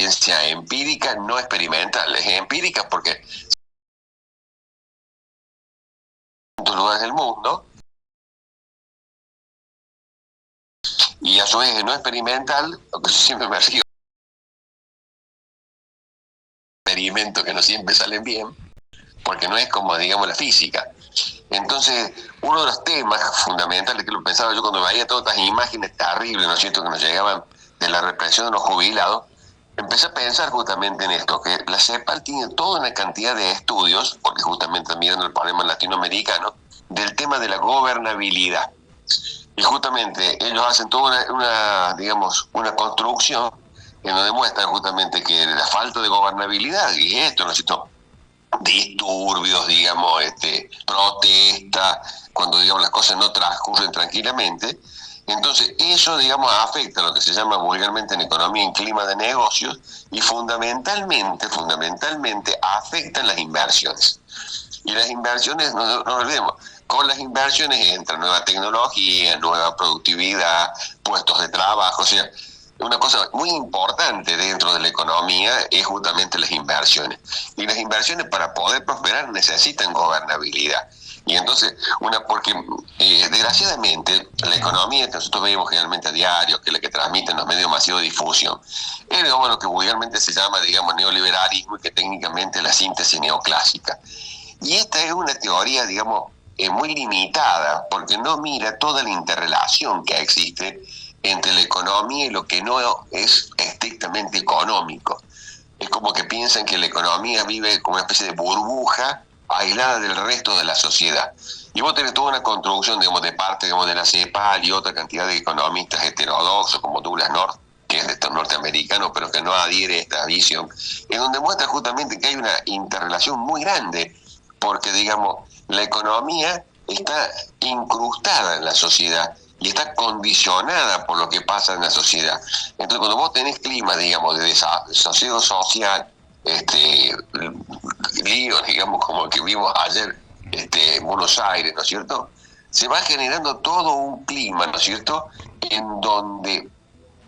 ciencia empírica, no experimental. Es empírica porque en distintos lugares del mundo, y a su vez no experimental, aunque siempre me río, experimentos que no siempre salen bien, porque no es como, digamos, la física. Entonces, uno de los temas fundamentales que lo pensaba yo cuando veía todas estas imágenes terribles, ¿no es cierto?, que nos llegaban de la represión de los jubilados, empecé a pensar justamente en esto, que la CEPAL tiene toda una cantidad de estudios, porque justamente mirando el problema latinoamericano, del tema de la gobernabilidad. Y justamente ellos hacen toda digamos, una construcción que nos demuestra justamente que la falta de gobernabilidad, y esto, ¿no es cierto?, disturbios, digamos, protestas, cuando, digamos, las cosas no transcurren tranquilamente. Entonces, eso, digamos, afecta a lo que se llama vulgarmente en economía en clima de negocios y fundamentalmente afectan las inversiones. Y las inversiones, no olvidemos, con las inversiones entra nueva tecnología, nueva productividad, puestos de trabajo, o sea, una cosa muy importante dentro de la economía es justamente las inversiones. Y las inversiones para poder prosperar necesitan gobernabilidad. Y entonces, porque desgraciadamente la economía que nosotros vemos generalmente a diario, que es la que transmiten los medios masivos de difusión, es lo que vulgarmente se llama, digamos, neoliberalismo y que técnicamente es la síntesis neoclásica. Y esta es una teoría, digamos, muy limitada, porque no mira toda la interrelación que existe entre la economía y lo que no es estrictamente económico. Es como que piensan que la economía vive como una especie de burbuja aislada del resto de la sociedad. Y vos tenés toda una construcción, digamos, de parte, digamos, de la CEPAL y otra cantidad de economistas heterodoxos como Douglas North, que es de estos norteamericanos, pero que no adhiere a esta visión, en donde muestra justamente que hay una interrelación muy grande, porque, digamos, la economía está incrustada en la sociedad y está condicionada por lo que pasa en la sociedad. Entonces, cuando vos tenés clima, digamos, de desasosiego social, líos, digamos, como el que vimos ayer en Buenos Aires, ¿no es cierto?, se va generando todo un clima, ¿no es cierto?, en donde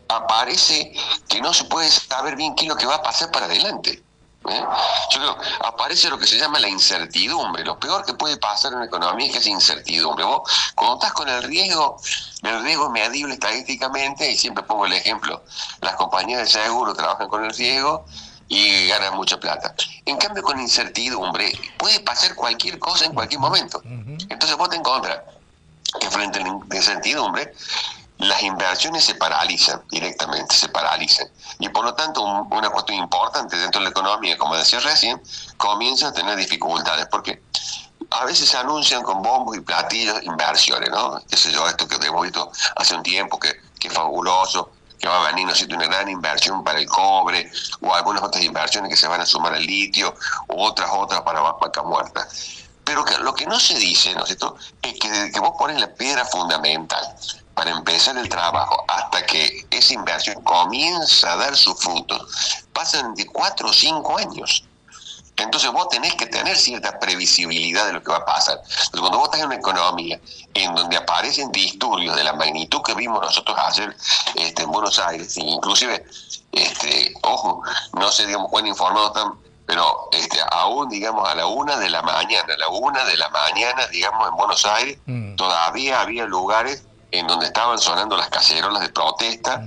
aparece que no se puede saber bien qué es lo que va a pasar para adelante. Yo creo, aparece lo que se llama la incertidumbre. Lo peor que puede pasar en una economía es que es incertidumbre. Vos, cuando estás con el riesgo es medible estadísticamente, y siempre pongo el ejemplo, las compañías de seguro trabajan con el riesgo y ganan mucha plata. En cambio, con incertidumbre puede pasar cualquier cosa en cualquier momento. Entonces vos te encontrás que frente a la incertidumbre, las inversiones se paralizan directamente, se paralizan. Y por lo tanto, una cuestión importante dentro de la economía, como decía recién, comienza a tener dificultades, porque a veces se anuncian con bombos y platillos inversiones, ¿no? Qué sé yo, esto que hemos visto hace un tiempo, que es fabuloso, que va a venir, ¿no es cierto?, una gran inversión para el cobre, o algunas otras inversiones que se van a sumar al litio, u otras para vaca muerta. Pero lo que no se dice, ¿no es cierto?, es que desde que vos pones la piedra fundamental para empezar el trabajo hasta que esa inversión comienza a dar sus frutos, pasan de 4 o 5 años. Entonces vos tenés que tener cierta previsibilidad de lo que va a pasar. Entonces, cuando vos estás en una economía en donde aparecen disturbios de la magnitud que vimos nosotros ayer en Buenos Aires, inclusive, ojo, no sé, digamos, cuán informados están, pero aún, digamos, a la 1 de la mañana, digamos, en Buenos Aires, todavía había lugares en donde estaban sonando las cacerolas de protesta,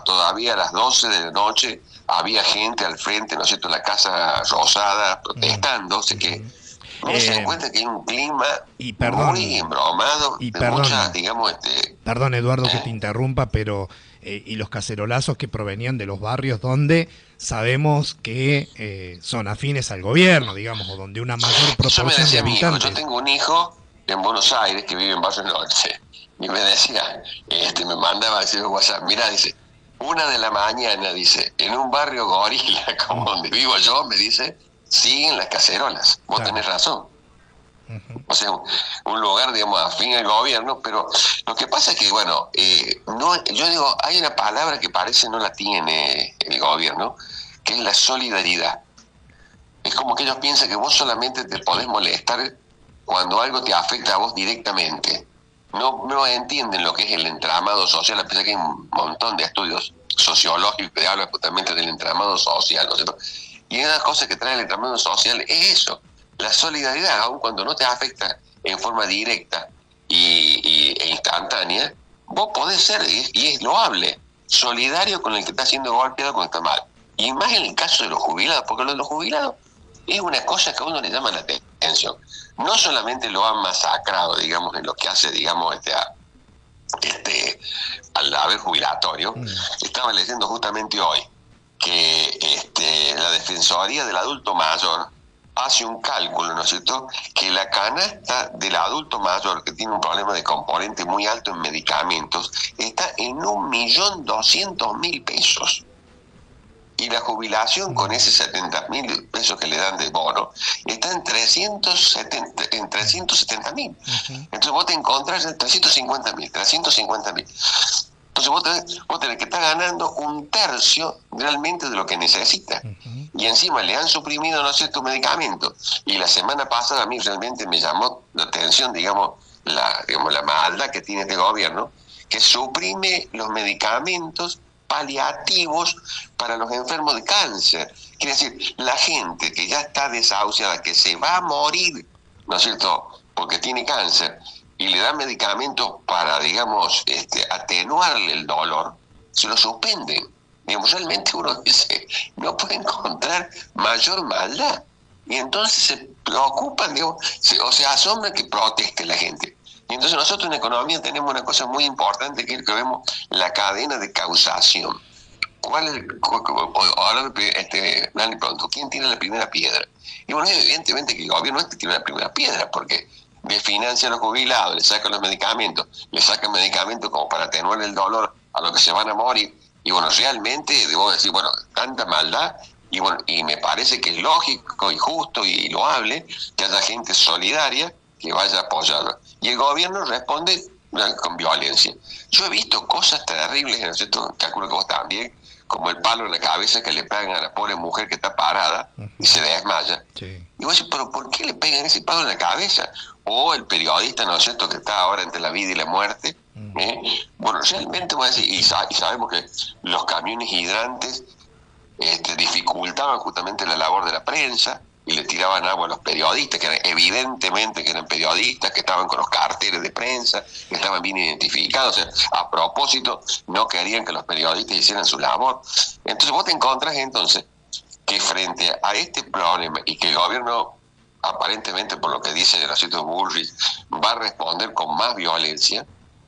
todavía a las 12 de la noche había gente al frente, ¿no es cierto?, en la Casa Rosada protestando, así que no se dan cuenta que hay un clima muy embromado, muchas, digamos, Perdón, Eduardo, que te interrumpa, pero y los cacerolazos que provenían de los barrios donde sabemos que son afines al gobierno, digamos, o donde una mayor proporción de habitantes. Yo tengo un hijo en Buenos Aires que vive en Barrio Norte, y me decía, me mandaba a decir WhatsApp, mira, dice, 1 de la mañana, dice, en un barrio gorila como donde vivo yo, me dice, siguen las cacerolas. Vos tenés razón. O sea, un lugar, digamos, afín al gobierno, pero lo que pasa es que, bueno, yo digo, hay una palabra que parece no la tiene el gobierno, que es la solidaridad. Es como que ellos piensan que vos solamente te podés molestar cuando algo te afecta a vos directamente. No entienden lo que es el entramado social, a pesar que hay un montón de estudios sociológico que habla justamente del entramado social, ¿no es cierto? Y una de las cosas que trae el entramado social es eso, la solidaridad, aun cuando no te afecta en forma directa e instantánea, vos podés ser, y es loable, solidario con el que está siendo golpeado, con el que está mal. Y más en el caso de los jubilados, porque lo de los jubilados es una cosa que a uno le llama la atención. No solamente lo han masacrado, digamos, en lo que hace, digamos, al haber jubilatorio. Estaba leyendo justamente hoy que la Defensoría del Adulto Mayor hace un cálculo, ¿no es cierto?, que la canasta del adulto mayor que tiene un problema de componente muy alto en medicamentos está en 1.200.000 pesos. Y la jubilación con ese 70.000 pesos que le dan de bono está en 370.000. Entonces vos te encontrás en 350.000. Entonces vos tenés que estar ganando un tercio realmente de lo que necesitas. Y encima le han suprimido, no sé, tu medicamento. Y la semana pasada a mí realmente me llamó la atención, digamos, la maldad que tiene este gobierno, que suprime los medicamentos paliativos para los enfermos de cáncer. Quiere decir, la gente que ya está desahuciada, que se va a morir, ¿no es cierto?, porque tiene cáncer, y le dan medicamentos para, digamos, atenuarle el dolor, se lo suspenden. Digamos, realmente uno dice, no puede encontrar mayor maldad. Y entonces se preocupan, digamos, o se asombran que proteste la gente. Y entonces nosotros en economía tenemos una cosa muy importante, que es que vemos la cadena de causación. ¿Cuál es pronto, ¿quién tiene la primera piedra? Y bueno, evidentemente que el gobierno tiene la primera piedra, porque le financia a los jubilados, le sacan los medicamentos, le sacan medicamentos como para atenuar el dolor a los que se van a morir. Y bueno, realmente debo decir, bueno, tanta maldad, y bueno, y me parece que es lógico y justo y loable que haya gente solidaria que vaya a apoyarlo. Y el gobierno responde con violencia. Yo he visto cosas terribles, ¿no es cierto?, calculo que vos también, como el palo en la cabeza que le pegan a la pobre mujer que está parada y se desmaya. Sí. Y vos decís, pero ¿por qué le pegan ese palo en la cabeza? O el periodista, ¿no es cierto?, que está ahora entre la vida y la muerte. Bueno, realmente voy a decir, y sabemos que los camiones hidrantes dificultaban justamente la labor de la prensa y le tiraban agua a los periodistas, que evidentemente que eran periodistas, que estaban con los carteles de prensa, que estaban bien identificados. O sea, a propósito, no querían que los periodistas hicieran su labor. Entonces vos te encontrás entonces que frente a este problema, y que el gobierno, aparentemente por lo que dice el Horacio Bullrich, va a responder con más violencia,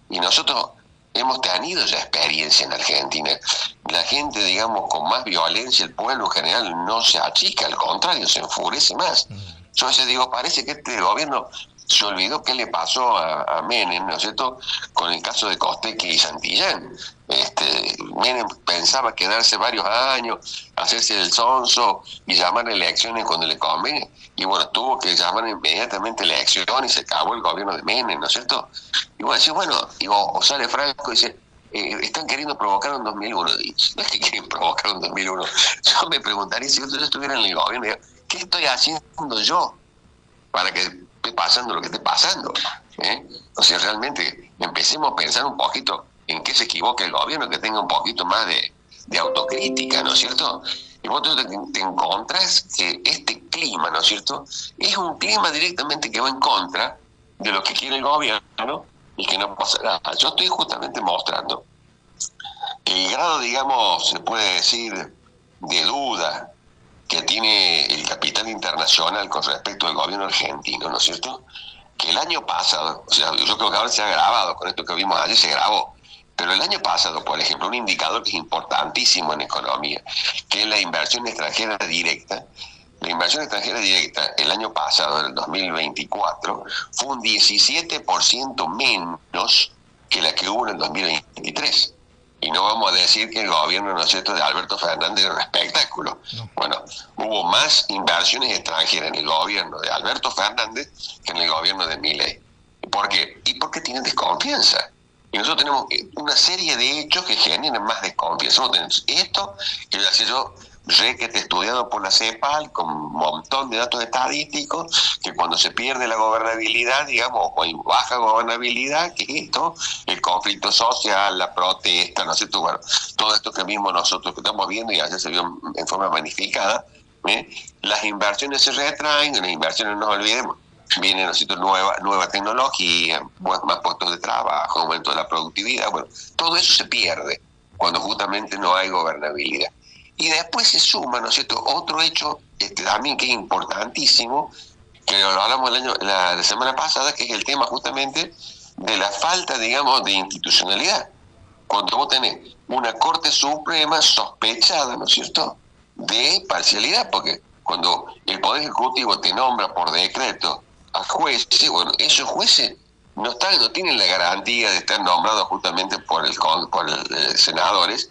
y nosotros hemos tenido ya experiencia en Argentina. La gente, digamos, con más violencia, el pueblo en general no se achica, al contrario, se enfurece más. Yo a veces digo, parece que este gobierno se olvidó qué le pasó a Menem, ¿no es cierto?, con el caso de Costequi y Santillán. Menem pensaba quedarse varios años, hacerse el sonso y llamar a elecciones cuando le convenga. Y bueno, tuvo que llamar inmediatamente elecciones y se acabó el gobierno de Menem, ¿no es cierto? Y bueno, o sale Franco y dice, están queriendo provocar un 2001. Y no es que quieren provocar un 2001. Yo me preguntaría, si yo estuviera en el gobierno, ¿qué estoy haciendo yo para que esté pasando lo que esté pasando? O sea, realmente empecemos a pensar un poquito en qué se equivoca el gobierno, que tenga un poquito más de autocrítica, ¿no es cierto? Y vos te encontrás que este clima, ¿no es cierto?, es un clima directamente que va en contra de lo que quiere el gobierno y que no pasa nada. Yo estoy justamente mostrando el grado, digamos, se puede decir, de duda que tiene el capital internacional con respecto al gobierno argentino, ¿no es cierto?, que el año pasado, o sea, yo creo que ahora se ha grabado, con esto que vimos ayer se grabó, pero el año pasado, por ejemplo, un indicador que es importantísimo en economía, que es la inversión extranjera directa. La inversión extranjera directa el año pasado, en el 2024, fue un 17% menos que la que hubo en el 2023. Y no vamos a decir que el gobierno, ¿no es cierto?, de Alberto Fernández era un espectáculo. No. Bueno, hubo más inversiones extranjeras en el gobierno de Alberto Fernández que en el gobierno de Milei. ¿Por qué? Y porque tienen desconfianza. Y nosotros tenemos una serie de hechos que generan más desconfianza. Nosotros tenemos esto, que yo requete estudiado por la CEPAL, con un montón de datos estadísticos, que cuando se pierde la gobernabilidad, digamos, o hay baja gobernabilidad, que es esto, el conflicto social, la protesta, ¿no es cierto? Bueno, todo esto que mismo nosotros estamos viendo y ayer se vio en forma magnificada, las inversiones se retraen, las inversiones no nos olvidemos, viene, ¿no es cierto?, nueva tecnología, más puestos de trabajo, aumento de la productividad, bueno, todo eso se pierde cuando justamente no hay gobernabilidad. Y después se suma, ¿no es cierto?, otro hecho también que es importantísimo, que lo hablamos la semana pasada, que es el tema justamente de la falta, digamos, de institucionalidad. Cuando vos tenés una Corte Suprema sospechada, ¿no es cierto?, de parcialidad, porque cuando el Poder Ejecutivo te nombra por decreto a jueces, bueno, esos jueces no tienen la garantía de estar nombrados justamente por senadores,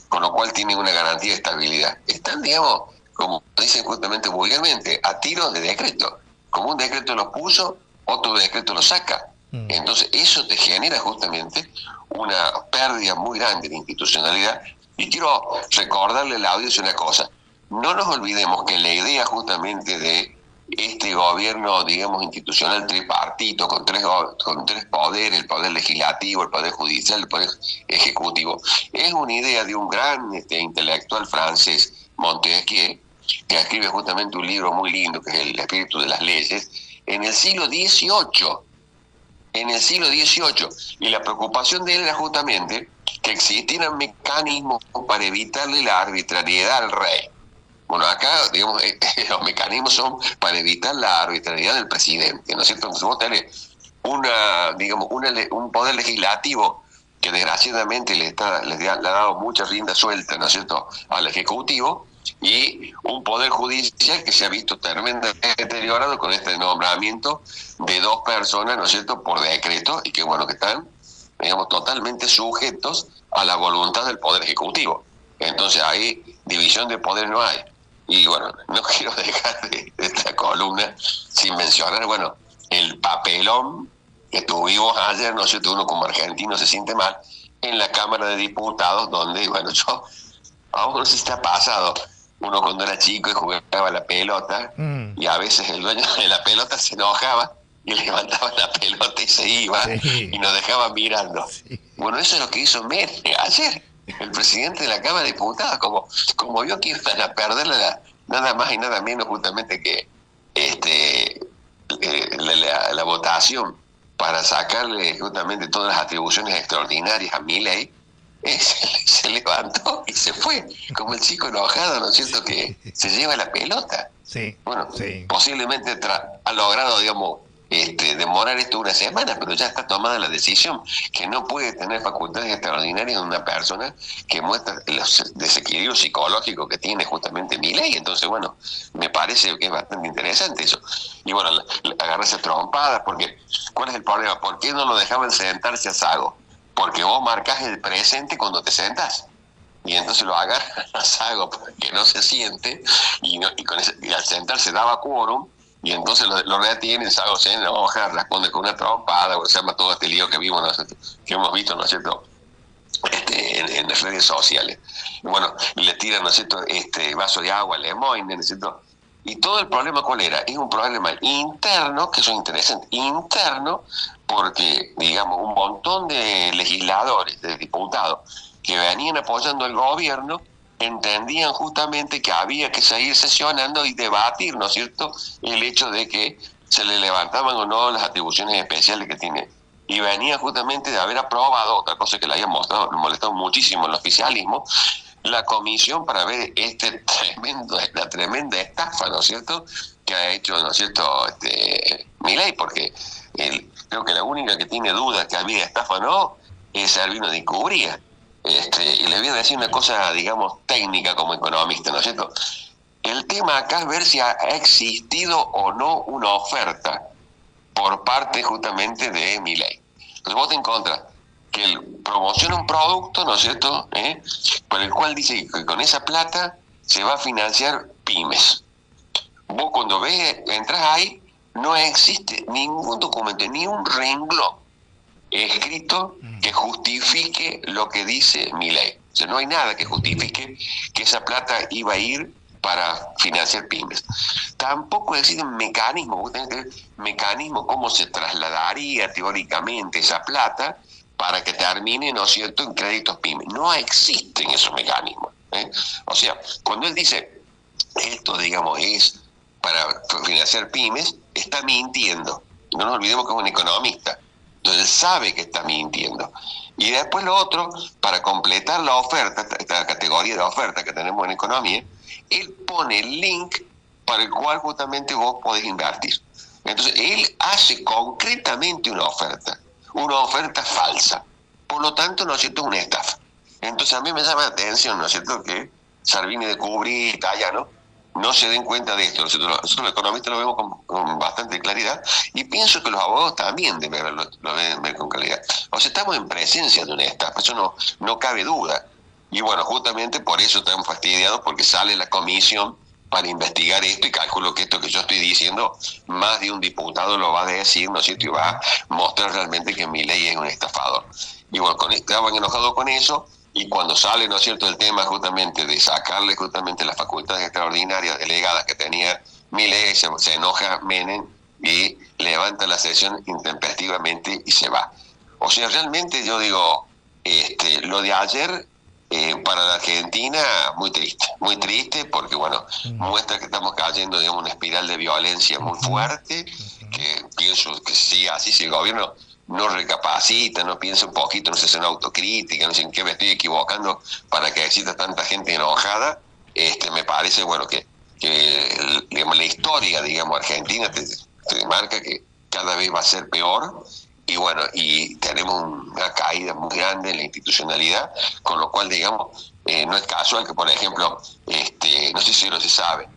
con lo cual tienen una garantía de estabilidad. Están, digamos, como dicen justamente vulgarmente, a tiro de decreto. Como un decreto lo puso, otro decreto lo saca. Entonces eso te genera justamente una pérdida muy grande de institucionalidad. Y quiero recordarle a la audiencia una cosa. No nos olvidemos que la idea justamente de este gobierno, digamos, institucional tripartito, con tres poderes, el poder legislativo, el poder judicial, el poder ejecutivo, es una idea de un gran intelectual francés, Montesquieu, que escribe justamente un libro muy lindo, que es El espíritu de las leyes, en el siglo XVIII. Y la preocupación de él era justamente que existieran mecanismos para evitarle la arbitrariedad al rey. Bueno, acá, digamos, los mecanismos son para evitar la arbitrariedad del presidente, ¿no es cierto? Entonces vos tenés un poder legislativo que desgraciadamente le ha dado mucha rienda suelta, ¿no es cierto?, al Ejecutivo, y un poder judicial que se ha visto tremendamente deteriorado con este nombramiento de 2 personas, ¿no es cierto?, por decreto, y que, bueno, que están, digamos, totalmente sujetos a la voluntad del Poder Ejecutivo. Entonces ahí división de poder no hay. Y bueno, no quiero dejar de esta columna sin mencionar, bueno, el papelón que tuvimos ayer, ¿no es cierto?, uno como argentino se siente mal, en la Cámara de Diputados, donde, bueno, a vos no sé si te ha pasado, uno cuando era chico y jugaba la pelota, y a veces el dueño de la pelota se enojaba y levantaba la pelota y se iba, sí, y nos dejaba mirando. Sí. Bueno, eso es lo que hizo Menem ayer. El presidente de la Cámara de Diputados, como vio que iban a perder nada más y nada menos justamente que la votación para sacarle justamente todas las atribuciones extraordinarias a Milei, se levantó y se fue, como el chico enojado, ¿no es cierto?, que se lleva la pelota. Sí, bueno, sí. Posiblemente ha logrado, digamos, demorar esto una semana, pero ya está tomada la decisión que no puede tener facultades extraordinarias en una persona que muestra los desequilibrios psicológicos que tiene justamente Milei. Entonces, bueno, me parece que es bastante interesante eso. Y bueno, agarrarse trompadas, porque ¿cuál es el problema? ¿Por qué no lo dejaban sentarse a Sago? Porque vos marcás el presente cuando te sentás. Y entonces lo agarran a Sago porque no se siente, y al sentarse daba quórum. Y entonces lo retienen, Sago se enoja, responde con una trompada, se llama todo este lío que vimos, ¿no? Que hemos visto, ¿no es cierto?, en las redes sociales. Y bueno, le tiran, ¿no es cierto?, vaso de agua, Lemoyne, ¿no es cierto? Y todo el problema, ¿cuál era? Es un problema interno, que eso es interesante, interno, porque, digamos, un montón de legisladores, de diputados, que venían apoyando al gobierno, entendían justamente que había que seguir sesionando y debatir, ¿no es cierto?, el hecho de que se le levantaban o no las atribuciones especiales que tiene. Y venía justamente de haber aprobado, otra cosa que le había molestado muchísimo el oficialismo, la comisión para ver la tremenda estafa, ¿no es cierto?, que ha hecho, ¿no es cierto?, Milei, porque creo que la única que tiene dudas que había estafa o no es Servino de Cubría. Y le voy a decir una cosa, digamos, técnica como economista, ¿no es cierto? El tema acá es ver si ha existido o no una oferta por parte justamente de Milei. Entonces vos te encontrás que él promociona un producto, ¿no es cierto?, por el cual dice que con esa plata se va a financiar pymes. Vos cuando entras ahí, no existe ningún documento, ni un renglón escrito que justifique lo que dice Milei. O sea, no hay nada que justifique que esa plata iba a ir para financiar pymes. Tampoco existen mecanismos, vos tenés que ver mecanismos cómo se trasladaría teóricamente esa plata para que termine, ¿no es cierto?, en créditos pymes. No existen esos mecanismos, ¿eh? O sea, cuando él dice esto, digamos, es para financiar pymes, está mintiendo. No nos olvidemos que es un economista. Entonces él sabe que está mintiendo. Y después lo otro, para completar la oferta, esta categoría de oferta que tenemos en economía, él pone el link para el cual justamente vos podés invertir. Entonces él hace concretamente una oferta falsa. Por lo tanto, ¿no es cierto?, es una estafa. Entonces a mí me llama la atención, ¿no es cierto?, que Servini de Cubrí y Tallano no se den cuenta de esto. Nosotros los economistas lo vemos con bastante claridad y pienso que los abogados también lo deben ver con claridad. O sea, estamos en presencia de una estafa, eso no cabe duda. Y bueno, justamente por eso estamos fastidiados, porque sale la comisión para investigar esto y calculo que esto que yo estoy diciendo, más de un diputado lo va a decir, ¿no es cierto?, y va a mostrar realmente que Milei es un estafador. Y bueno, estaban enojados con eso. Y cuando sale, ¿no es cierto?, el tema justamente de sacarle justamente las facultades extraordinarias delegadas que tenía Milei, se enoja Menem y levanta la sesión intempestivamente y se va. O sea, realmente yo digo, lo de ayer para la Argentina muy triste porque, bueno, muestra que estamos cayendo, digamos, una espiral de violencia muy fuerte, que pienso que si así, si el gobierno no recapacita, no piensa un poquito, no se hace una autocrítica, no sé en qué me estoy equivocando para que exista tanta gente enojada, me parece, bueno, que digamos, la historia, digamos, argentina te marca que cada vez va a ser peor. Y bueno, y tenemos una caída muy grande en la institucionalidad, con lo cual, digamos, no es casual que, por ejemplo, no sé si no se sabe,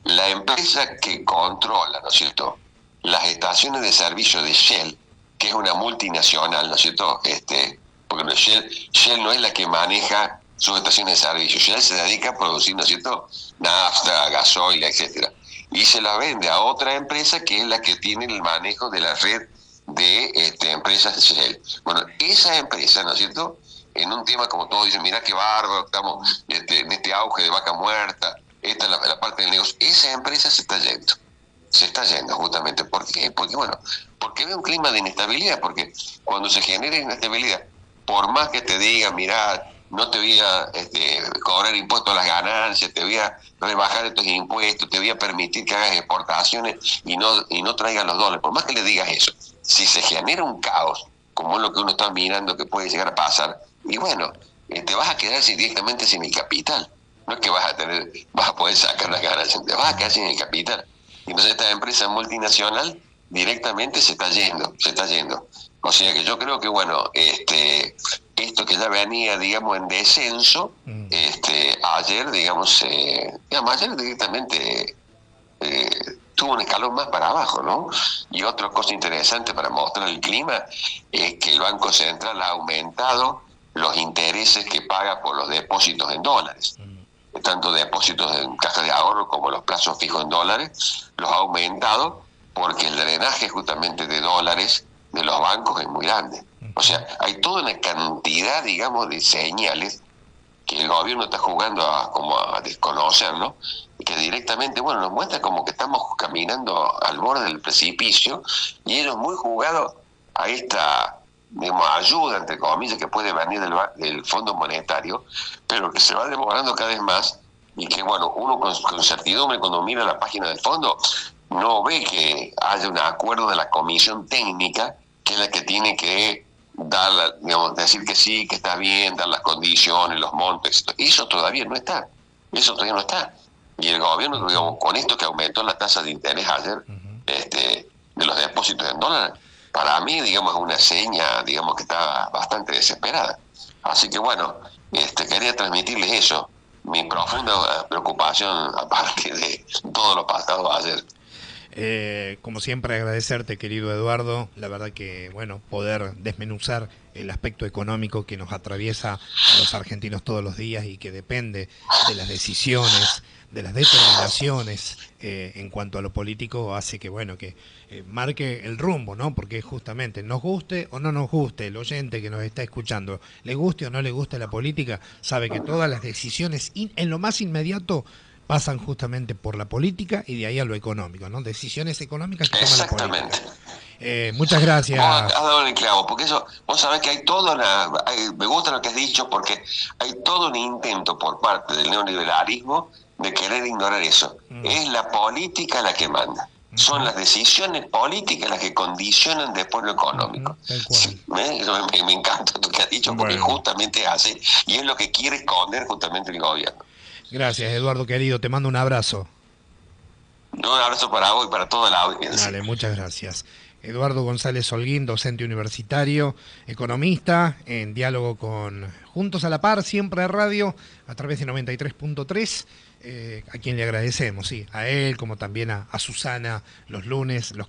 la empresa que controla, ¿no es cierto?, las estaciones de servicio de Shell, que es una multinacional, ¿no es cierto?, porque no, Shell no es la que maneja sus estaciones de servicio. Shell se dedica a producir, ¿no es cierto?, nafta, gasoil, etcétera, y se la vende a otra empresa que es la que tiene el manejo de la red de empresas de Shell. Bueno, esa empresa, ¿no es cierto?, en un tema como todos dicen, mira qué bárbaro, estamos en este auge de vaca muerta, esta es la parte del negocio, esa empresa se está yendo justamente. ¿Por qué? Porque, bueno, porque hay un clima de inestabilidad, porque cuando se genera inestabilidad, por más que te digan, mira, no te voy a cobrar impuestos a las ganancias, te voy a rebajar estos impuestos, te voy a permitir que hagas exportaciones y no traigas los dólares, por más que le digas eso, si se genera un caos, como es lo que uno está mirando que puede llegar a pasar, y bueno, te vas a quedar directamente sin el capital. No es que vas a poder sacar las ganancias, te vas a quedar sin el capital. Entonces esta empresa multinacional directamente se está yendo. O sea que yo creo que, bueno, esto que ya venía, digamos, en descenso, ayer, digamos, ayer directamente tuvo un escalón más para abajo, ¿no? Y otra cosa interesante para mostrar el clima es que el Banco Central ha aumentado los intereses que paga por los depósitos en dólares. Tanto depósitos en caja de ahorro como los plazos fijos en dólares, los ha aumentado porque el drenaje justamente de dólares de los bancos es muy grande. O sea, hay toda una cantidad, digamos, de señales que el gobierno está jugando a desconocer, ¿no? Y que directamente, bueno, nos muestra como que estamos caminando al borde del precipicio y ellos muy jugados a esta, digamos, ayuda, entre comillas, que puede venir del Fondo Monetario, pero que se va demorando cada vez más y que, bueno, uno con certidumbre cuando mira la página del fondo no ve que haya un acuerdo de la comisión técnica, que es la que tiene que dar, digamos, decir que sí, que está bien, dar las condiciones, los montos. Eso todavía no está. Y el gobierno, digamos, con esto que aumentó la tasa de interés ayer, de los depósitos en dólares, para mí, digamos, es una seña, digamos, que está bastante desesperada. Así que, bueno, quería transmitirles eso, mi profunda preocupación a partir de todo lo pasado ayer. Como siempre, agradecerte, querido Eduardo. La verdad que, bueno, poder desmenuzar el aspecto económico que nos atraviesa a los argentinos todos los días y que depende de las decisiones de las determinaciones en cuanto a lo político hace que, bueno, que marque el rumbo, ¿no? Porque justamente nos guste o no nos guste, el oyente que nos está escuchando, le guste o no le guste la política, sabe que todas las decisiones en lo más inmediato pasan justamente por la política y de ahí a lo económico, ¿no? Decisiones económicas que toma la política. Muchas gracias. Vos has dado en el clavo, porque eso, vos sabés que hay toda me gusta lo que has dicho, porque hay todo un intento por parte del neoliberalismo de querer ignorar eso. Es la política la que manda. Son las decisiones políticas las que condicionan después lo económico. Tal cual. Sí, me encanta lo que has dicho, porque justamente hace, y es lo que quiere esconder justamente el gobierno. Gracias, Eduardo, querido, te mando un abrazo. Un abrazo para vos y para toda la audiencia. Vale, muchas gracias. Eduardo González Holguín, docente universitario, economista, en diálogo con Juntos a la Par, siempre a radio, a través de 93.3, a quien le agradecemos, sí, a él como también a Susana los lunes, los